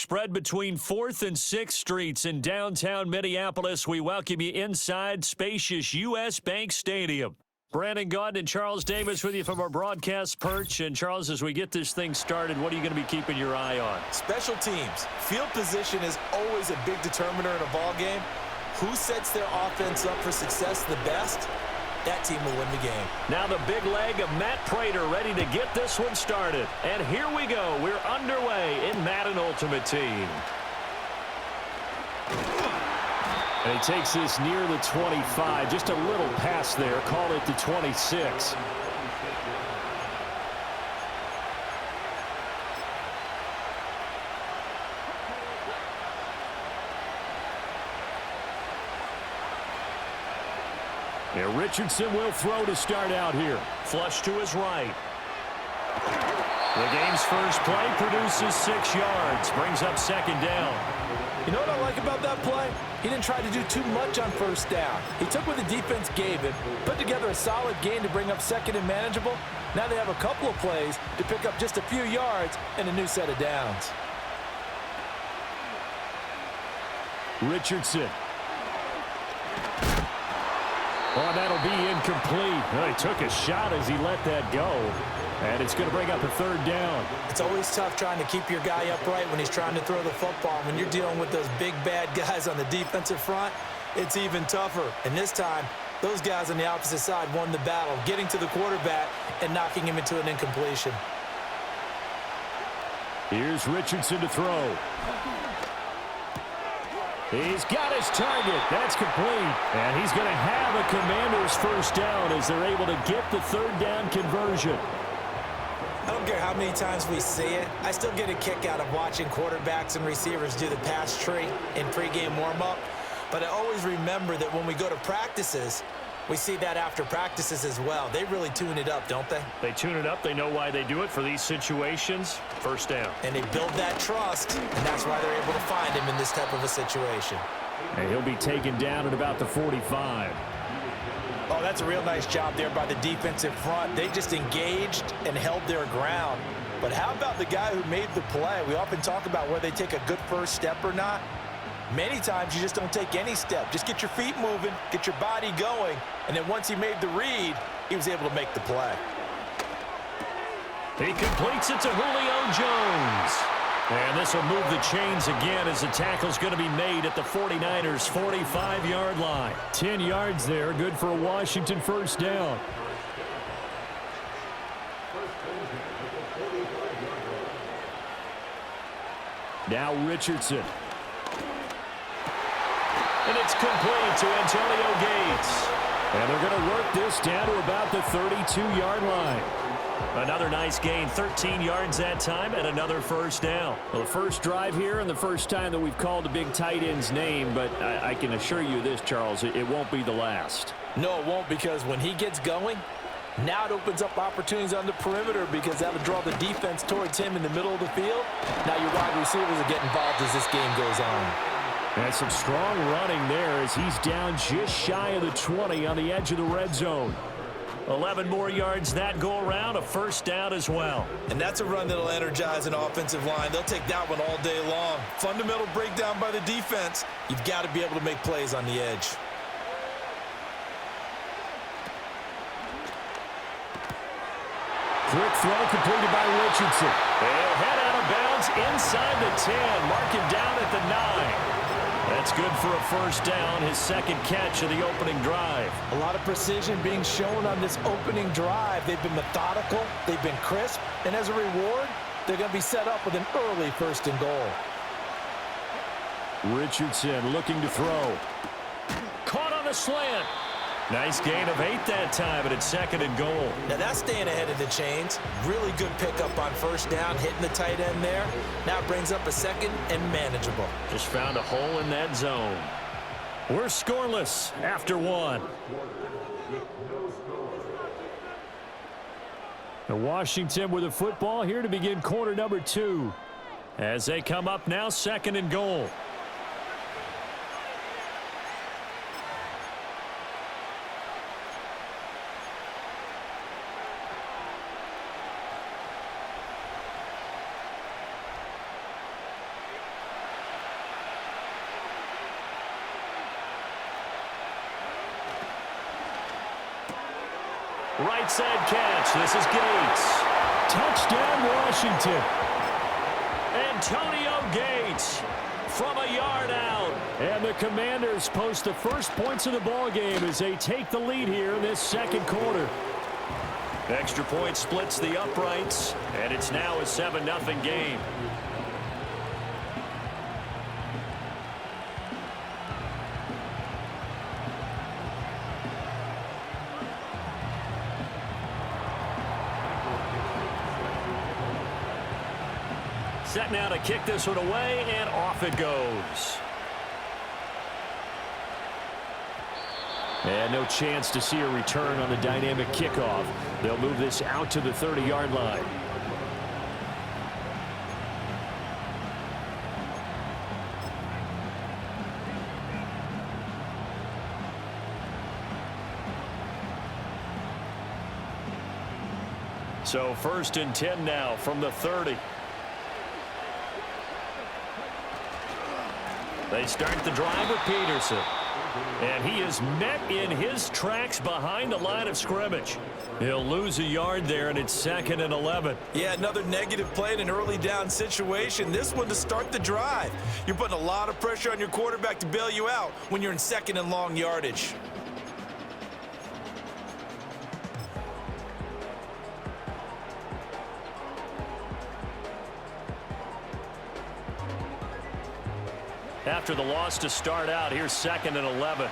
Spread between 4th and 6th Streets in downtown Minneapolis. We welcome you inside spacious U.S. Bank Stadium. Brandon Gaudin and Charles Davis with you from our broadcast perch. And, Charles, as we get this thing started, what are you going to be keeping your eye on? Special teams. Field position is always a big determiner in a ball game. Who sets their offense up for success the best? That team will win the game. Now the big leg of Matt Prater ready to get this one started. And here we go. We're underway in Madden Ultimate Team. And he takes this near the 25. Just a little pass there. Call it the 26. Yeah, Richardson will throw to start out here. Flush to his right. The game's first play produces 6 yards. Brings up second down. You know what I like about that play? He didn't try to do too much on first down. He took what the defense gave him, put together a solid gain to bring up second and manageable. Now they have a couple of plays to pick up just a few yards and a new set of downs. Richardson. Oh, that'll be incomplete. Well, he took a shot as he let that go. And it's going to bring up a third down. It's always tough trying to keep your guy upright when he's trying to throw the football. When you're dealing with those big, bad guys on the defensive front, it's even tougher. And this time, those guys on the opposite side won the battle, getting to the quarterback and knocking him into an incompletion. Here's Richardson to throw. He's got his target. That's complete. And he's going to have a Commander's first down as they're able to get the third down conversion. I don't care how many times we see it. I still get a kick out of watching quarterbacks and receivers do the pass tree in pregame warm-up. But I always remember that when we go to practices, we see that after practices as well. They really tune it up, don't they? They tune it up. They know why they do it for these situations. First down. And they build that trust, and that's why they're able to find him in this type of a situation. And he'll be taken down at about the 45. Oh, that's a real nice job there by the defensive front. They just engaged and held their ground. But how about the guy who made the play? We often talk about whether they take a good first step or not. Many times you just don't take any step. Just get your feet moving, get your body going, and then once he made the read, he was able to make the play. He completes it to Julio Jones. And this will move the chains again as the tackle's going to be made at the 49ers' 45-yard line. 10 yards there, good for a Washington first down. Now Richardson. And it's complete to Antonio Gates. And they're going to work this down to about the 32-yard line. Another nice gain, 13 yards that time, and another first down. Well, the first drive here and the first time that we've called a big tight end's name, but I can assure you this, Charles, it won't be the last. No, it won't, because when he gets going, now it opens up opportunities on the perimeter because that'll draw the defense towards him in the middle of the field. Now your wide receivers will get involved as this game goes on. And some strong running there as he's down just shy of the 20 on the edge of the red zone. 11 more yards that go around, a first down as well. And that's a run that'll energize an offensive line. They'll take that one all day long. Fundamental breakdown by the defense. You've got to be able to make plays on the edge. Quick throw completed by Richardson. They'll head out of bounds inside the 10. Mark him down at the 9. That's good for a first down, his second catch of the opening drive. A lot of precision being shown on this opening drive. They've been methodical, they've been crisp, and as a reward, they're going to be set up with an early first and goal. Richardson looking to throw. Caught on the slant. Nice gain of 8 that time, but it's second and goal. Now that's staying ahead of the chains. Really good pickup on first down, hitting the tight end there. Now it brings up a second and manageable. Just found a hole in that zone. We're scoreless after 1. The Washington with a football here to begin quarter number 2. As they come up now, second and goal. right side catch. This is Gates. Touchdown, Washington. Antonio Gates from a yard out. And the Commanders post the first points of the ball game as they take the lead here in this second quarter. Extra point splits the uprights, and it's now a 7-0 game. Set now to kick this one away, and off it goes. And no chance to see a return on the dynamic kickoff. They'll move this out to the 30-yard line. So 1st and 10 now from the 30. They start the drive with Peterson. And he is met in his tracks behind the line of scrimmage. He'll lose a yard there, and it's 2nd and 11. Yeah, another negative play in an early down situation. This one to start the drive. You're putting a lot of pressure on your quarterback to bail you out when you're in 2nd and long yardage. After the loss to start out, here's 2nd and 11.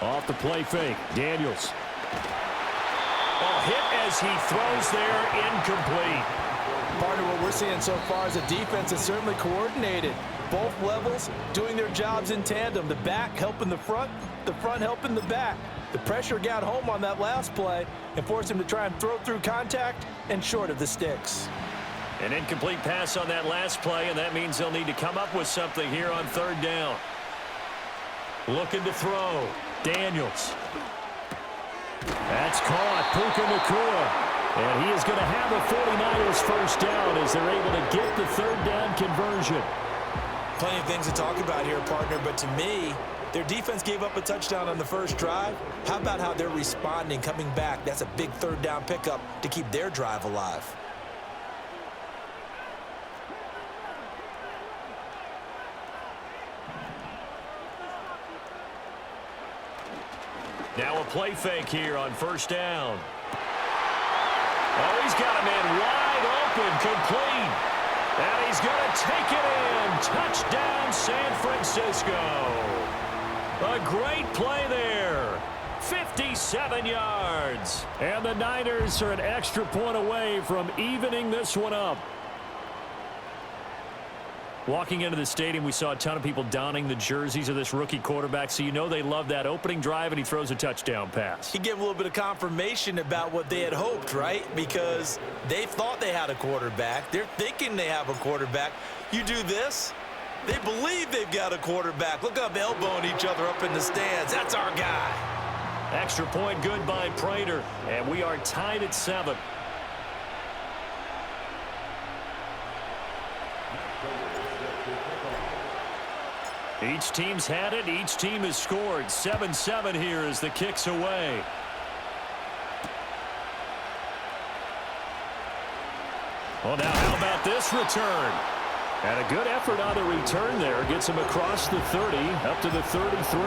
Off the play fake, Daniels. Oh, hit as he throws there, incomplete. Part of what we're seeing so far is a defense is certainly coordinated. Both levels doing their jobs in tandem. The back helping the front helping the back. The pressure got home on that last play and forced him to try and throw through contact and short of the sticks. An incomplete pass on that last play, and that means they'll need to come up with something here on 3rd down. Looking to throw. Daniels. That's caught. Puka Nacua. And he is going to have a 49ers first down as they're able to get the 3rd down conversion. Plenty of things to talk about here, partner, but to me, their defense gave up a touchdown on the first drive. How about how they're responding, coming back? That's a big 3rd down pickup to keep their drive alive. Now a play fake here on 1st down. Oh, he's got a man wide open, complete. And he's going to take it in. Touchdown, San Francisco. A great play there. 57 yards. And the Niners are an extra point away from evening this one up. Walking into the stadium, we saw a ton of people donning the jerseys of this rookie quarterback, so you know they love that opening drive, and he throws a touchdown pass. He gave a little bit of confirmation about what they had hoped, right? Because they thought they had a quarterback. They're thinking they have a quarterback. You do this, they believe they've got a quarterback. Look up, elbowing each other up in the stands. That's our guy. Extra point good by Prater, and we are tied at 7. Each team's had it. Each team has scored. 7-7 here as the kick's away. Well, now how about this return? And a good effort on the return there. Gets him across the 30, up to the 33.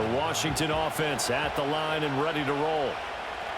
The Washington offense at the line and ready to roll.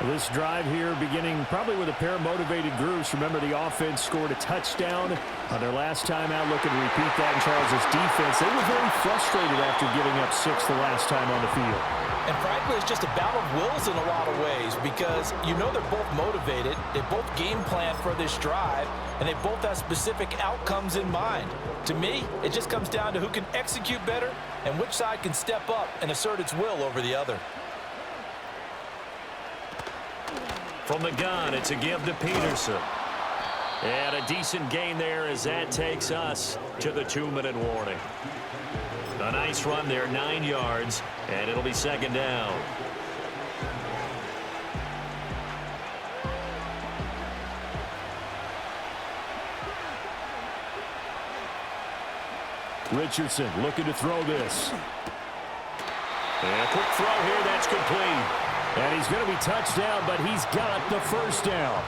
This drive here beginning probably with a pair of motivated groups. Remember, the offense scored a touchdown on their last time out. Looking to repeat that in Charles' defense. They were very frustrated after giving up 6 the last time on the field. And frankly, it's just a battle of wills in a lot of ways because you know they're both motivated. They both game plan for this drive, and they both have specific outcomes in mind. To me, it just comes down to who can execute better and which side can step up and assert its will over the other. From the gun, it's a give to Peterson. And a decent gain there as that takes us to the 2-minute warning. A nice run there, 9 yards, and it'll be 2nd down. Richardson looking to throw this. And a quick throw here, that's complete. And he's going to be touched down, but he's got the first down.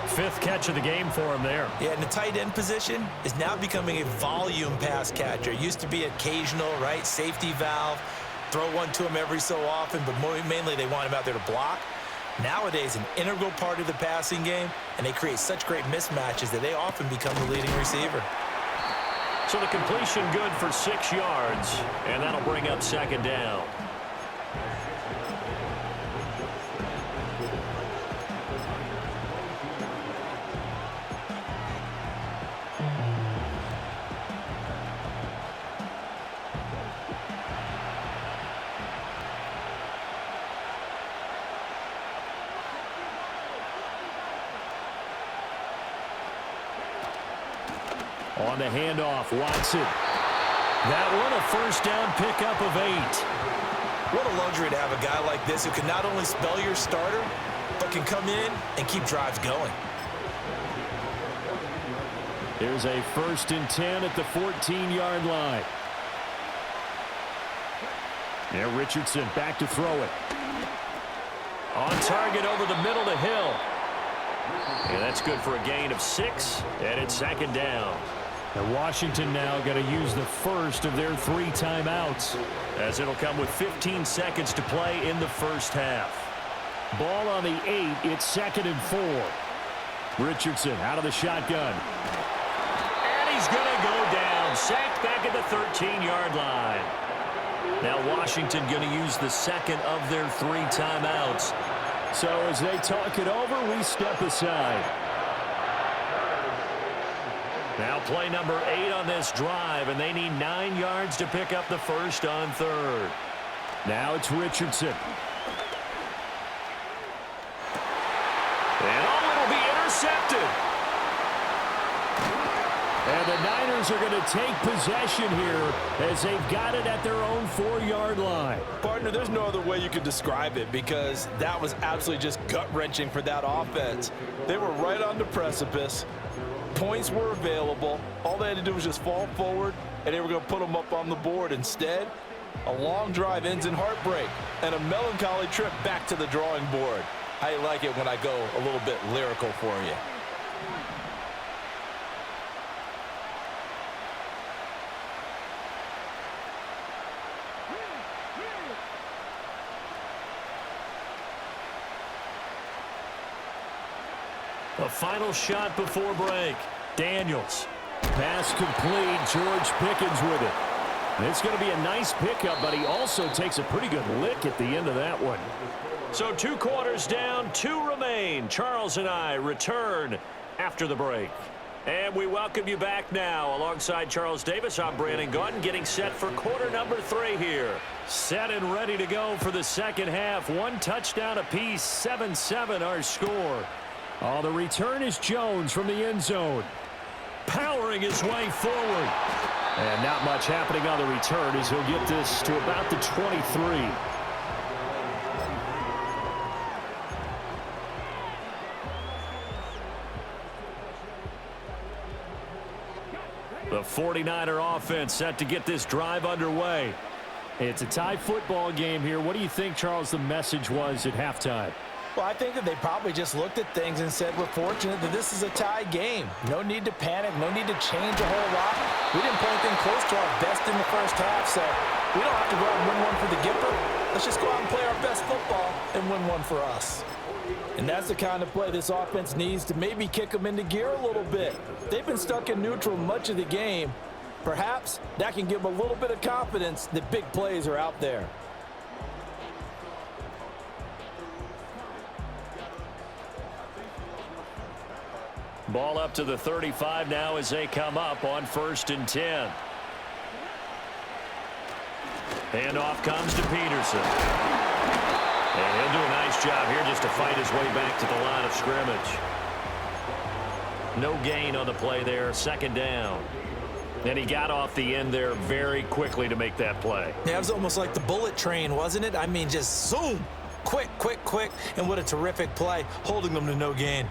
5th catch of the game for him there. Yeah, and the tight end position is now becoming a volume pass catcher. It used to be occasional, right? Safety valve. Throw one to him every so often, but mainly they want him out there to block. Nowadays, an integral part of the passing game, and they create such great mismatches that they often become the leading receiver. So the completion good for 6 yards, and that'll bring up 2nd down. On the handoff, Watson. That one, a first down pickup of 8. What a luxury to have a guy like this who can not only spell your starter, but can come in and keep drives going. Here's a 1st and 10 at the 14-yard line. Now Richardson back to throw it. On target over the middle to Hill. And that's good for a gain of 6, and it's 2nd down. And Washington now got to use the first of their 3 timeouts, as it'll come with 15 seconds to play in the first half. Ball on the 8. It's 2nd and 4. Richardson out of the shotgun. And he's going to go down. Sacked back at the 13-yard line. Now Washington going to use the 2nd of their 3 timeouts. So as they talk it over, we step aside. Now play number 8 on this drive, and they need 9 yards to pick up the first on 3rd. Now it's Richardson. And it'll be intercepted. And the Niners are going to take possession here as they've got it at their own 4-yard line. Partner, there's no other way you could describe it because that was absolutely just gut-wrenching for that offense. They were right on the precipice. Points were available. All they had to do was just fall forward, and they were going to put them up on the board. Instead, a long drive ends in heartbreak and a melancholy trip back to the drawing board. How you like it when I go a little bit lyrical for you? A final shot before break. Daniels. Pass complete. George Pickens with it. It's going to be a nice pickup, but he also takes a pretty good lick at the end of that one. So 2 quarters down, 2 remain. Charles and I return after the break. And we welcome you back now. Alongside Charles Davis, I'm Brandon Gunn, getting set for quarter number 3 here. Set and ready to go for the second half. 1 touchdown apiece, 7-7 our score. Oh, the return is Jones from the end zone. Powering his way forward. And not much happening on the return as he'll get this to about the 23. The 49er offense set to get this drive underway. It's a tie football game here. What do you think, Charles, the message was at halftime? Well, I think that they probably just looked at things and said, we're fortunate that this is a tie game. No need to panic. No need to change a whole lot. We didn't play anything close to our best in the first half, so we don't have to go out and win one for the Gipper. Let's just go out and play our best football and win one for us. And that's the kind of play this offense needs to maybe kick them into gear a little bit. They've been stuck in neutral much of the game. Perhaps that can give them a little bit of confidence that big plays are out there. Ball up to the 35 now as they come up on 1st and 10. Handoff comes to Peterson. And he'll do a nice job here just to fight his way back to the line of scrimmage. No gain on the play there, 2nd down. And he got off the end there very quickly to make that play. Yeah, it was almost like the bullet train, wasn't it? I mean, just zoom, quick, quick, quick. And what a terrific play, holding them to no gain.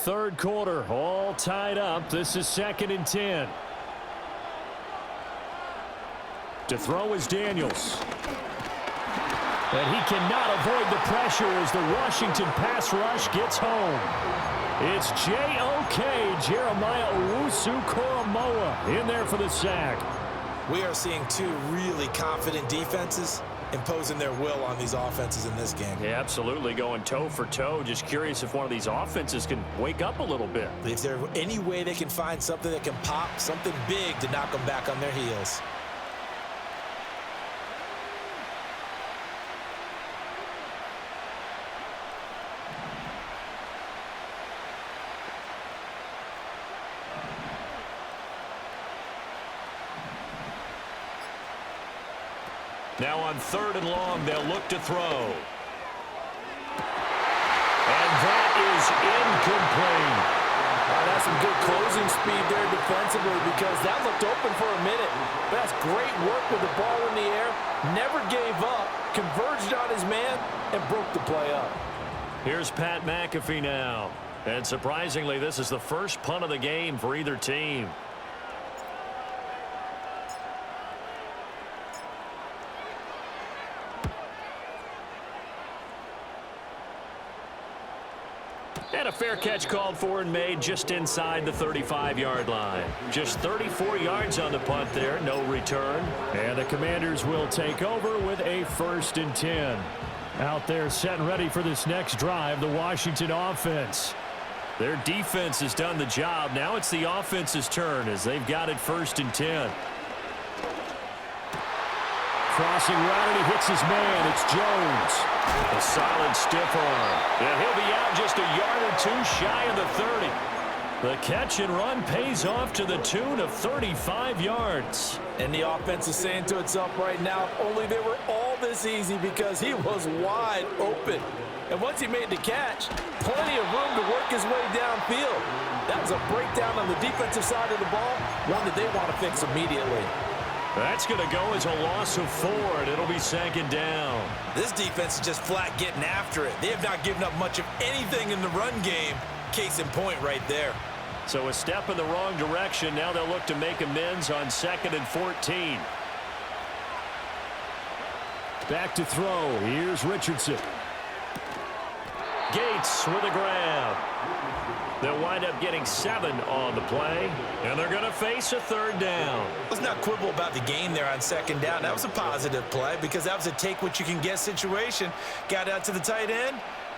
Third quarter, all tied up. This is 2nd and 10. To throw is Daniels. And he cannot avoid the pressure as the Washington pass rush gets home. It's J.O.K. Jeremiah Owusu-Koramoah in there for the sack. We are seeing two really confident defenses imposing their will on these offenses in this game. Yeah, absolutely, going toe for toe. Just curious if one of these offenses can wake up a little bit. If there's any way they can find something that can pop, something big to knock them back on their heels. Now on 3rd and long, they'll look to throw. And that is incomplete. That's some good closing speed there defensively because that looked open for a minute. That's great work with the ball in the air. Never gave up, converged on his man, and broke the play up. Here's Pat McAfee now. And surprisingly, this is the first punt of the game for either team. And a fair catch called for and made just inside the 35-yard line. Just 34 yards on the punt there, no return. And the Commanders will take over with a 1st and 10. Out there set and ready for this next drive, the Washington offense. Their defense has done the job. Now it's the offense's turn as they've got it 1st and 10. Crossing route, and he hits his man. It's Jones. A solid stiff arm. And he'll be out just a yard or two shy of the 30. The catch and run pays off to the tune of 35 yards. And the offense is saying to itself right now, only they were all this easy because he was wide open. And once he made the catch, plenty of room to work his way downfield. That was a breakdown on the defensive side of the ball, one that they want to fix immediately. That's going to go as a loss of 4, and it'll be 2nd down. This defense is just flat getting after it. They have not given up much of anything in the run game. Case in point right there. So a step in the wrong direction. Now they'll look to make amends on 2nd and 14. Back to throw. Here's Richardson. Gates with a grab. They'll wind up getting 7 on the play, and they're going to face a 3rd down. Let's not quibble about the gain there on 2nd down. That was a positive play because that was a take-what-you-can-get situation. Got out to the tight end.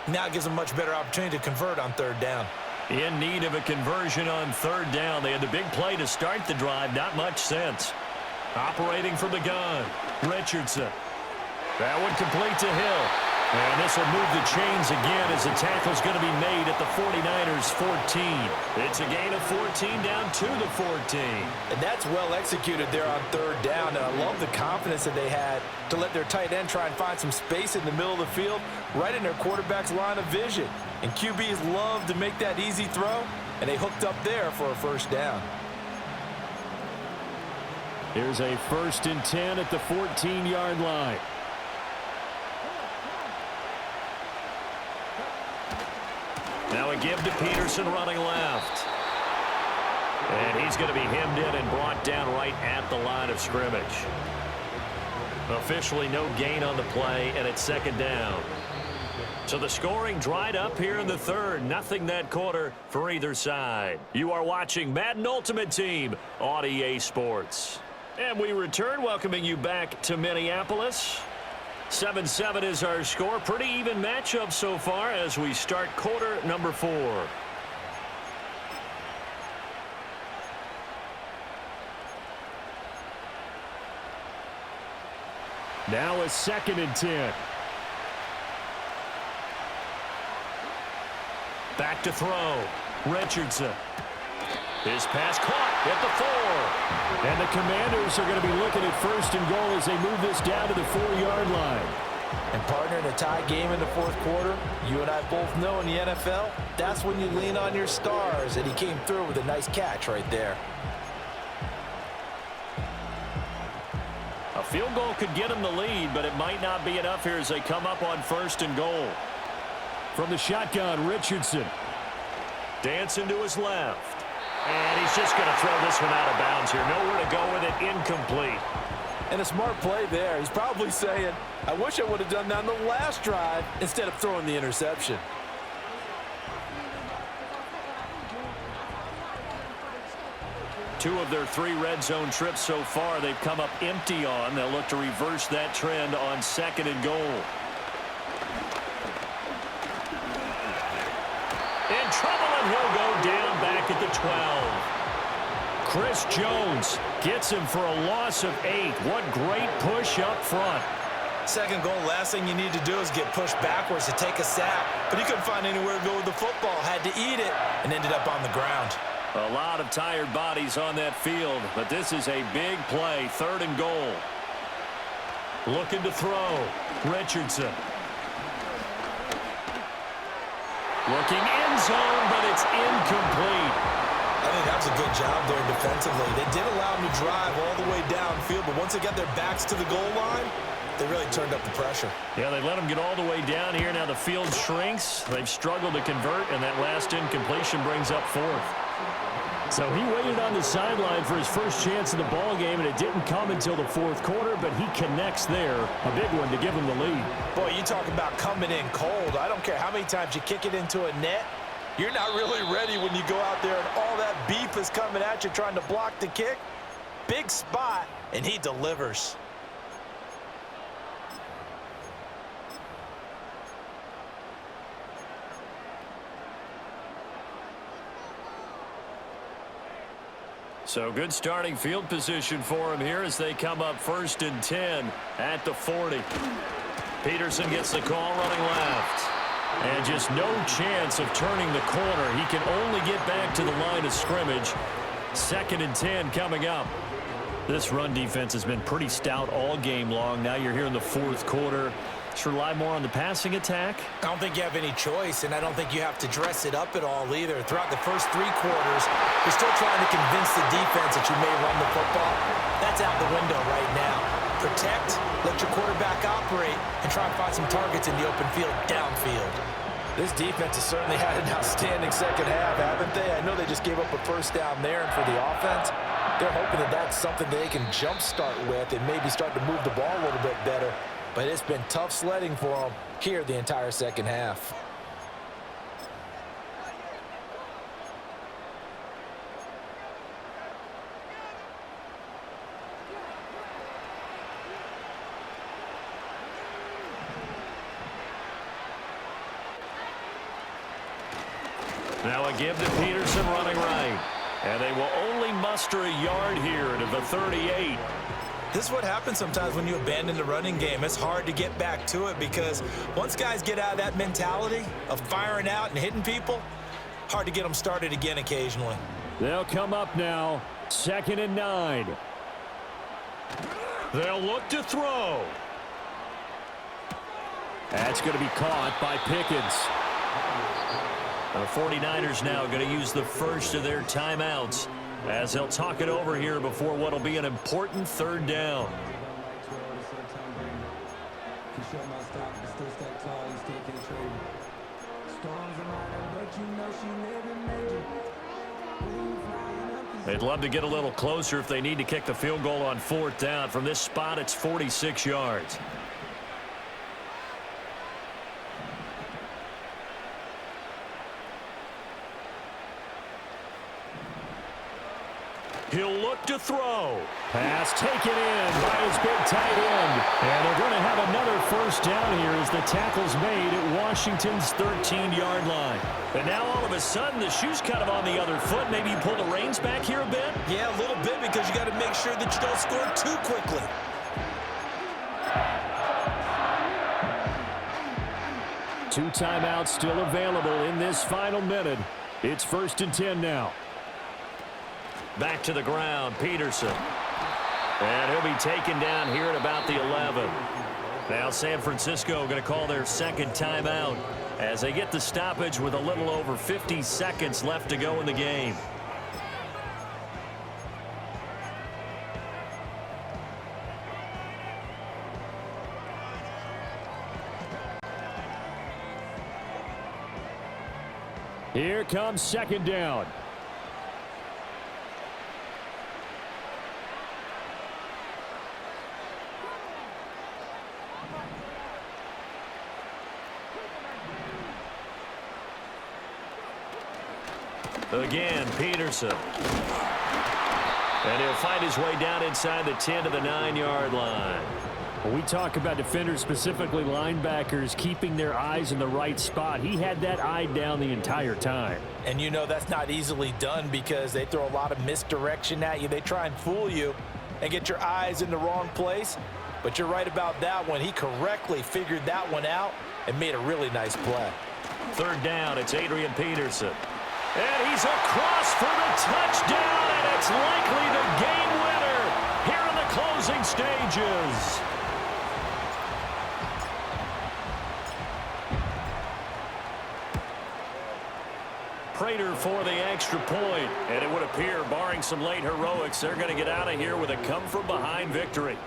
Now it gives them a much better opportunity to convert on 3rd down. In need of a conversion on 3rd down. They had the big play to start the drive. Not much sense. Operating from the gun, Richardson. That one complete to Hill. And this will move the chains again as the tackle's going to be made at the 49ers 14. It's a gain of 14 down to the 14. And that's well executed there on 3rd down. And I love the confidence that they had to let their tight end try and find some space in the middle of the field, right in their quarterback's line of vision. And QBs love to make that easy throw, and they hooked up there for a 1st down. Here's a 1st and 10 at the 14-yard line. Now a give to Peterson running left. And he's going to be hemmed in and brought down right at the line of scrimmage. Officially no gain on the play, and it's 2nd down. So the scoring dried up here in the 3rd. Nothing that quarter for either side. You are watching Madden Ultimate Team on EA Sports. And we return, welcoming you back to Minneapolis. 7-7 is our score. Pretty even matchup so far as we start quarter number 4. Now a 2nd and 10. Back to throw. Richardson. His pass caught at the 4. And the Commanders are going to be looking at 1st and goal as they move this down to the 4-yard line. And partner, in a tie game in the 4th quarter, you and I both know in the NFL, that's when you lean on your stars. And he came through with a nice catch right there. A field goal could get him the lead, but it might not be enough here as they come up on 1st and goal. From the shotgun, Richardson. Dancing to his left. And he's just going to throw this one out of bounds here. Nowhere to go with it. Incomplete. And a smart play there. He's probably saying, I wish I would have done that on the last drive instead of throwing the interception. Two of their 3 red zone trips so far they've come up empty on. They'll look to reverse that trend on 2nd and goal. In trouble, and he'll go down back at the 12. Chris Jones gets him for a loss of 8. What great push up front. 2nd goal, last thing you need to do is get pushed backwards to take a sack. But he couldn't find anywhere to go with the football. Had to eat it and ended up on the ground. A lot of tired bodies on that field, but this is a big play. 3rd and goal. Looking to throw. Richardson. Looking end zone, but it's incomplete. I think that was a good job there defensively. They did allow him to drive all the way downfield, but once they got their backs to the goal line, they really turned up the pressure. Yeah, they let him get all the way down here. Now the field shrinks. They've struggled to convert, and that last incompletion brings up 4th. So he waited on the sideline for his first chance in the ball game, and it didn't come until the 4th quarter, but he connects there. A big one to give him the lead. Boy, you talk about coming in cold. I don't care how many times you kick it into a net. You're not really ready when you go out there and all that beef is coming at you trying to block the kick. Big spot, and he delivers. So good starting field position for him here as they come up 1st and 10 at the 40. Peterson gets the call running left. And just no chance of turning the corner. He can only get back to the line of scrimmage. 2nd and 10 coming up. This run defense has been pretty stout all game long. Now you're here in the 4th quarter. Just rely more on the passing attack. I don't think you have any choice, and I don't think you have to dress it up at all either. Throughout the first 3 quarters, you're still trying to convince the defense that you may run the football. That's out the window right now. Protect, let your quarterback operate, and try and find some targets in the open field downfield. This defense has certainly had an outstanding second half, haven't they? I know they just gave up a first down there, and for the offense, they're hoping that that's something they can jumpstart with and maybe start to move the ball a little bit better. But it's been tough sledding for them here the entire second half. Now a give to Peterson running right. And they will only muster a yard here to the 38. This is what happens sometimes when you abandon the running game. It's hard to get back to it because once guys get out of that mentality of firing out and hitting people, hard to get them started again occasionally. They'll come up now, 2nd and 9. They'll look to throw. That's going to be caught by Pickens. The 49ers now going to use the first of their timeouts as they'll talk it over here before what will be an important 3rd down. They'd love to get a little closer if they need to kick the field goal on 4th down. From this spot, it's 46 yards. He'll look to throw. Pass taken in by his big tight end. And they're going to have another first down here as the tackle's made at Washington's 13-yard line. And now all of a sudden the shoe's kind of on the other foot. Maybe you pull the reins back here a bit? Yeah, a little bit because you got to make sure that you don't score too quickly. Two timeouts still available in this final minute. It's 1st and 10 now. Back to the ground, Peterson. And he'll be taken down here at about the 11. Now San Francisco going to call their 2nd timeout as they get the stoppage with a little over 50 seconds left to go in the game. Here comes second down. Again, Peterson. And he'll find his way down inside the 10 to the 9-yard line. When we talk about defenders, specifically linebackers, keeping their eyes in the right spot, he had that eye down the entire time. And you know that's not easily done because they throw a lot of misdirection at you. They try and fool you and get your eyes in the wrong place. But you're right about that one. He correctly figured that one out and made a really nice play. Third down, it's Adrian Peterson. And he's across for the touchdown, and it's likely the game winner here in the closing stages. Prater for the extra point, and it would appear, barring some late heroics, they're going to get out of here with a come-from-behind victory.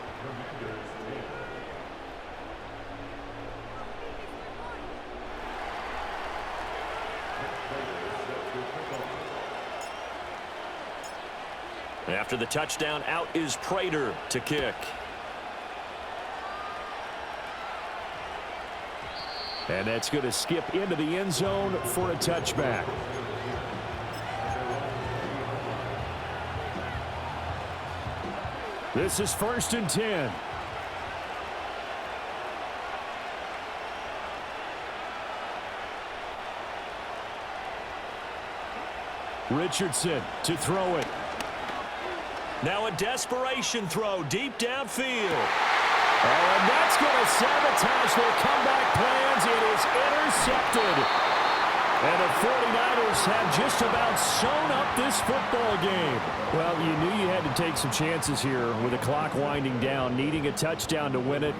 After the touchdown, out is Prater to kick. And that's going to skip into the end zone for a touchback. This is 1st and 10. Richardson to throw it. Now a desperation throw deep downfield. Oh, and that's going to sabotage their comeback plans. It is intercepted. And the 49ers have just about sewn up this football game. Well, you knew you had to take some chances here with the clock winding down, needing a touchdown to win it.